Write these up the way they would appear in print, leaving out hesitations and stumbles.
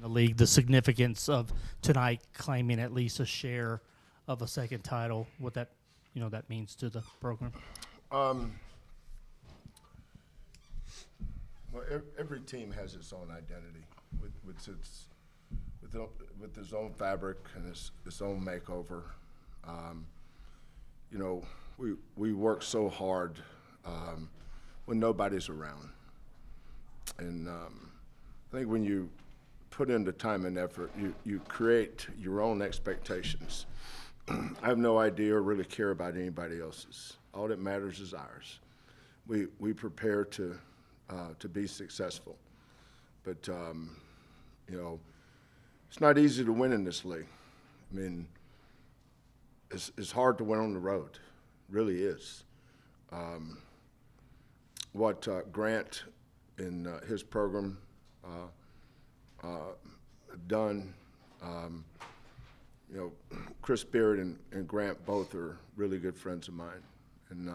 the league, the significance of tonight claiming at least a share of a second title, what that that means to the program. Well, every team has its own identity with its own fabric and its own makeover. We work so hard when nobody's around, and I think when you put in the time and effort, you create your own expectations. I have no idea or really care about anybody else's. All that matters is ours. We prepare to be successful, but it's not easy to win in this league. I mean, it's hard to win on the road, it really is. What Grant and his program have done. Chris Beard and Grant both are really good friends of mine, and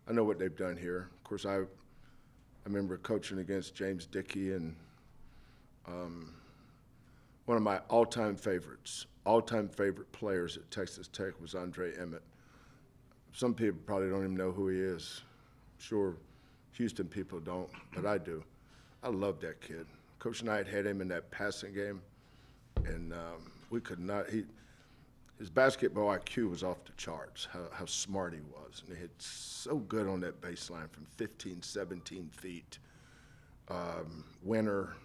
I know what they've done here. Of course, I remember coaching against James Dickey, and one of my all-time favorite players at Texas Tech was Andre Emmett. Some people probably don't even know who he is. I'm sure Houston people don't, but I do. I love that kid. Coach Knight had him in that passing game, and we could not. His basketball IQ was off the charts, how smart he was. And he hit so good on that baseline from 15, 17 feet. Winner.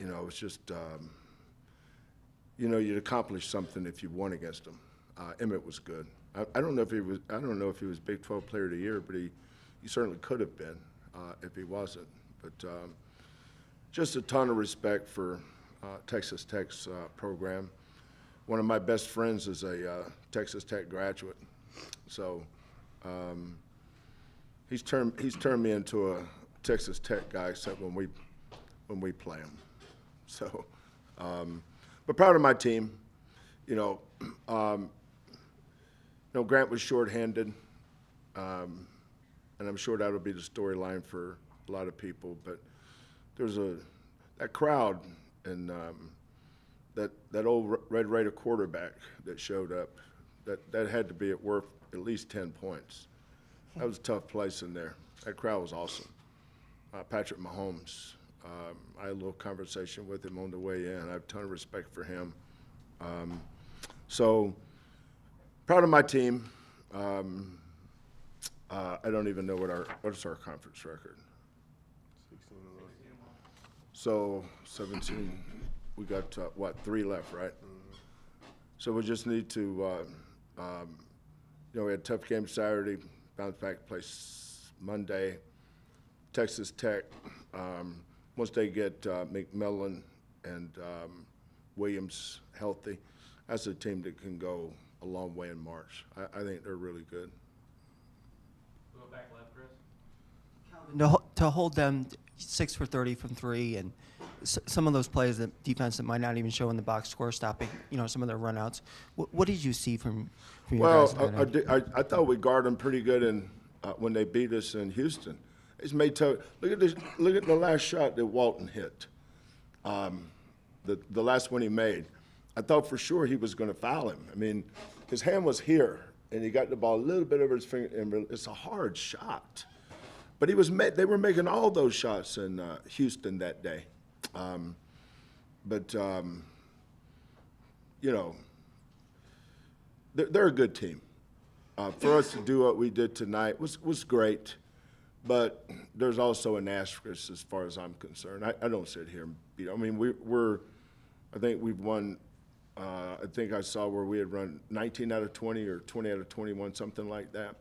It's just, you'd accomplish something if you won against him. Emmett was good. I don't know if he was Big 12 Player of the Year, but he certainly could have been if he wasn't. But just a ton of respect for Texas Tech's program. One of my best friends is a Texas Tech graduate, so he's turned me into a Texas Tech guy, except when we play him. So, but proud of my team. Grant was shorthanded, and I'm sure that'll be the storyline for a lot of people. But there's that crowd and that old Red Raider quarterback that showed up. That had to be worth at least 10 points. That was a tough place in there. That crowd was awesome. Patrick Mahomes. I had a little conversation with him on the way in. I have a ton of respect for him. So proud of my team. I don't even know what's our conference record. 16. So 17. We got 3 left, right? Mm-hmm. So we just need to. We had a tough game Saturday. Bounce back, play Monday. Texas Tech. Once they get McMillan and Williams healthy, that's a team that can go a long way in March. I think they're really good. We'll go back left, Chris. To hold them 6 for 30 from 3, and some of those plays, that defense that might not even show in the box score, stopping some of their runouts. What did you see from your guys? Well, I thought we guarded them pretty good when they beat us in Houston. It's made tough. Look at this. Look at the last shot that Walton hit. The last one he made. I thought for sure he was going to foul him. I mean, his hand was here, and he got the ball a little bit over his finger. And it's a hard shot, but they were making all those shots in Houston that day. They're a good team. For us to do what we did tonight was great. But there's also an asterisk as far as I'm concerned. I don't sit here and beat. I mean, I think we've won. I think I saw where we had run 19 out of 20 or 20 out of 21, something like that.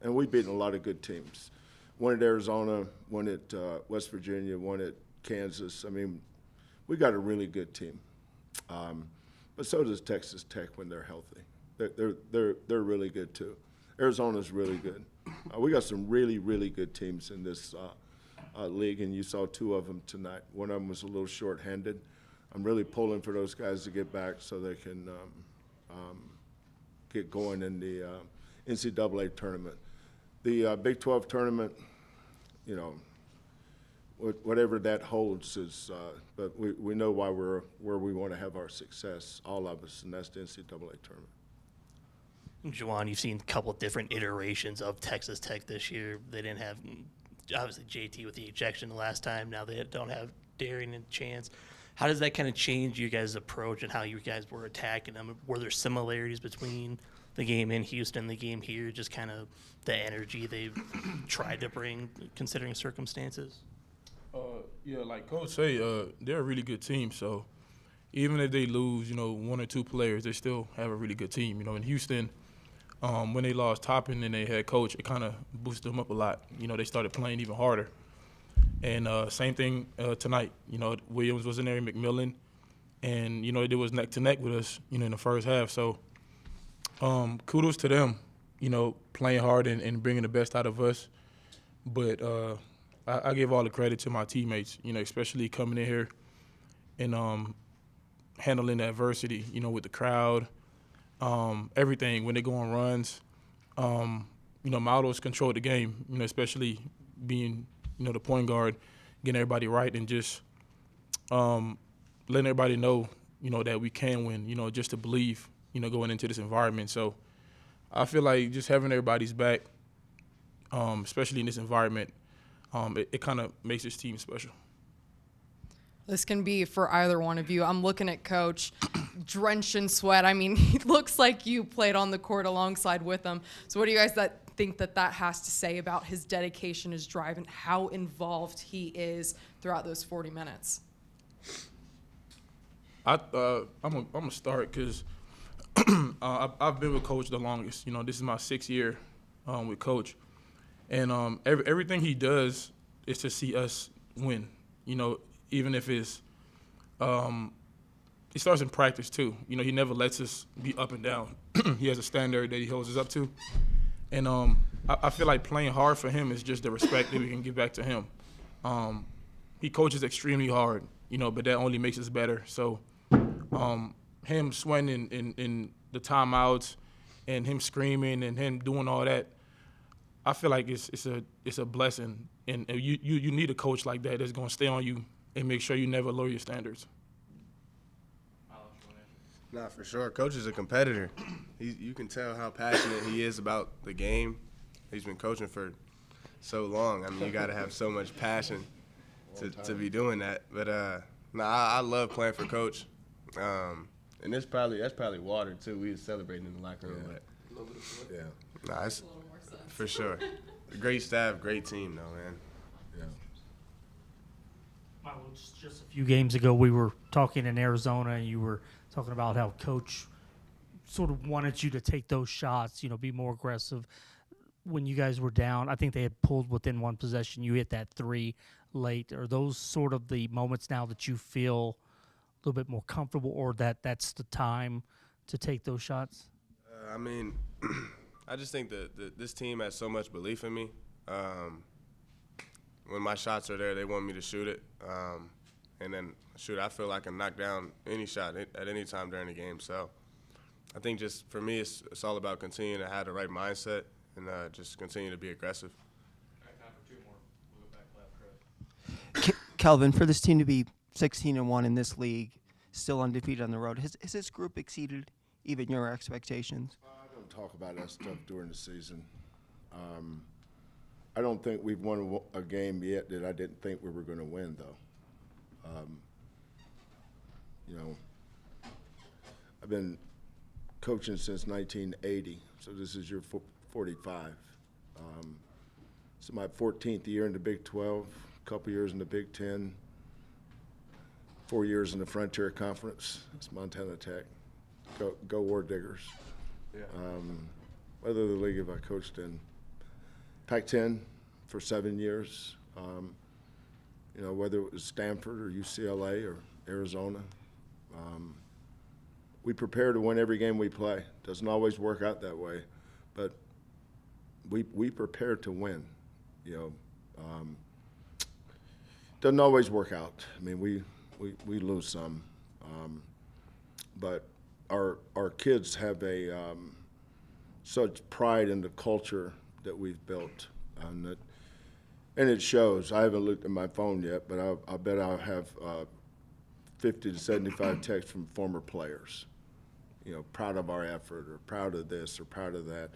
And we've beaten a lot of good teams. One at Arizona, one at West Virginia, one at Kansas. I mean, we got a really good team. But so does Texas Tech when they're healthy. They're really good too. Arizona's really good. We got some really, really good teams in this league, and you saw 2 of them tonight. One of them was a little short-handed. I'm really pulling for those guys to get back so they can get going in the NCAA tournament. The Big 12 tournament, whatever that holds is, but we know why we're where we want to have our success, all of us, and that's the NCAA tournament. Juwan, you've seen a couple different iterations of Texas Tech this year. They didn't have, obviously, JT with the ejection the last time. Now they don't have Darian and Chance. How does that kind of change you guys' approach and how you guys were attacking them? Were there similarities between the game in Houston and the game here, just kind of the energy they've tried to bring considering circumstances? Yeah, like Coach say, they're a really good team. So even if they lose, one or two players, they still have a really good team. In Houston, when they lost Toppin and they had coach, it kind of boosted them up a lot. They started playing even harder. And same thing tonight. Williams was in there, McMillan, and it was neck to neck with us, in the first half. So kudos to them, playing hard and bringing the best out of us. But I give all the credit to my teammates, especially coming in here and handling the adversity, with the crowd, everything. When they go on runs, Maldo's controlled the game, especially being, the point guard, getting everybody right and just letting everybody know, that we can win, just to believe, going into this environment. So I feel like just having everybody's back, especially in this environment, it kind of makes this team special. This can be for either one of you. I'm looking at Coach, drenched in sweat. I mean, he looks like you played on the court alongside with him. So what do you guys think that has to say about his dedication, his drive, and how involved he is throughout those 40 minutes? I'm gonna start because I've been with Coach the longest. This is my 6th year with Coach, and everything he does is to see us win. Even if it's it starts in practice too. He never lets us be up and down. He has a standard that he holds us up to, and I feel like playing hard for him is just the respect that we can give back to him. He coaches extremely hard, but that only makes us better. So him sweating in the timeouts and him screaming and him doing all that, I feel like it's a blessing. And you need a coach like that that's going to stay on you and make sure you never lower your standards. Nah, for sure. Coach is a competitor. You can tell how passionate he is about the game. He's been coaching for so long. I mean, you got to have so much passion to be doing that. But I love playing for Coach. And that's probably water too. We was celebrating in the locker room. Yeah. But nah, it's for sure. Great staff, great team, though, man. Yeah. Well, just a few games ago, we were talking in Arizona, and you were talking about how Coach sort of wanted you to take those shots, be more aggressive. When you guys were down, I think they had pulled within one possession. You hit that 3 late. Are those sort of the moments now that you feel a little bit more comfortable, or that's the time to take those shots? I mean, I just think that this team has so much belief in me. When my shots are there, they want me to shoot it. And then I feel like I can knock down any shot at any time during the game. So I think just for me, it's all about continuing to have the right mindset and just continue to be aggressive. All right, time for 2 more. We'll go back left, Chris. Kelvin, for this team to be 16-1 in this league, still undefeated on the road, has this group exceeded even your expectations? I don't talk about that stuff during the season. I don't think we've won a game yet that I didn't think we were going to win, though. I've been coaching since 1980, so this is year 45. It's my 14th year in the Big 12, a couple years in the Big 10, 4 years in the Frontier Conference. It's Montana Tech. Go War Diggers. Yeah. Other the league have I coached in Pac-10 for 7 years. Whether it was Stanford or UCLA or Arizona. We prepare to win every game we play. Doesn't always work out that way, but we prepare to win. Doesn't always work out. I mean, we lose some, but our kids have such pride in the culture that we've built, and that And it shows. I haven't looked at my phone yet, but I bet I'll have 50 to 75 texts from former players. You know, proud of our effort, or proud of this, or proud of that.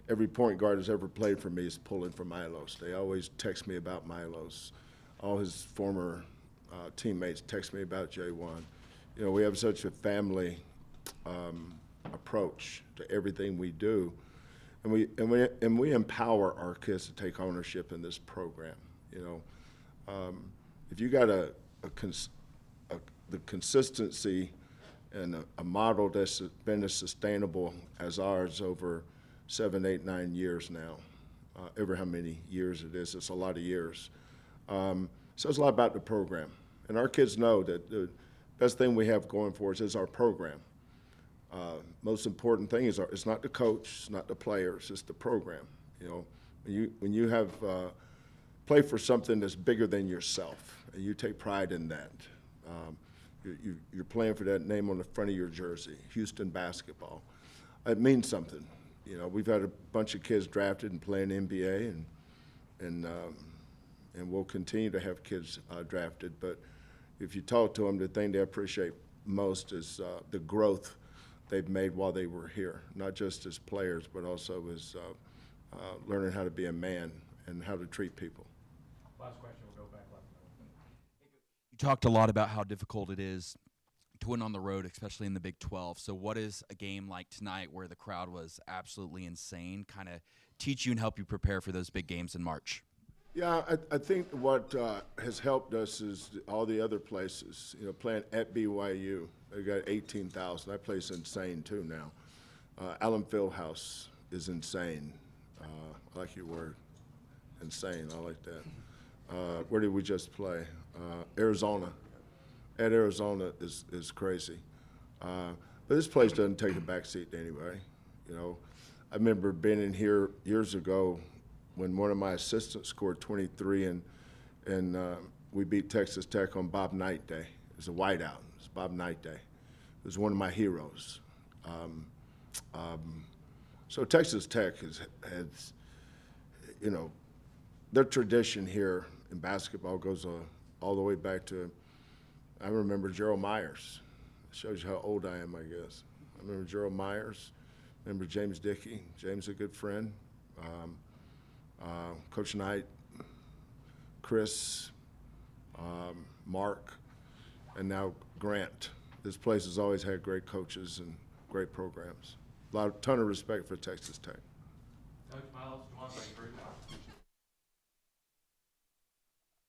Every point guard that's ever played for me is pulling for Milos. They always text me about Milos. All his former teammates text me about J1. You know, we have such a family approach to everything we do, and we empower our kids to take ownership in this program. You know, if you got the consistency and a model that's been as sustainable as ours over 7, 8, 9 years now, ever how many years it is, it's a lot of years. So it's a lot about the program. And our kids know that the best thing we have going for us is our program. Most important thing is it's not the coach, it's not the players, it's the program. You know, when you have play for something that's bigger than yourself, and you take pride in that. You're playing for that name on the front of your jersey, Houston basketball. It means something. You know, we've had a bunch of kids drafted and playing NBA, and we'll continue to have kids drafted. But if you talk to them, the thing they appreciate most is the growth they've made while they were here, not just as players, but also as learning how to be a man and how to treat people. Last question, we'll go back left. You talked a lot about how difficult it is to win on the road, especially in the Big 12. So what is a game like tonight where the crowd was absolutely insane kind of teach you and help you prepare for those big games in March? Yeah, I think what has helped us is all the other places. You know, playing at BYU, they got 18,000. That place is insane too now. Allen Fieldhouse is insane. I like your word, insane. I like that. Where did we just play? Arizona. At Arizona is crazy. But this place doesn't take a back seat anyway. You know, I remember being in here years ago when one of my assistants scored 23 and we beat Texas Tech on Bob Knight Day. It was a whiteout. It was Bob Knight Day. It was one of my heroes. So Texas Tech has, you know, their tradition here in basketball goes all the way back to, I remember Gerald Myers. Shows you how old I am, I guess. I remember Gerald Myers. Remember James Dickey. James, a good friend. Coach Knight, Chris, Mark, and now Grant. This place has always had great coaches and great programs. Ton of respect for Texas Tech. Coach Miles, Juwan, thank you very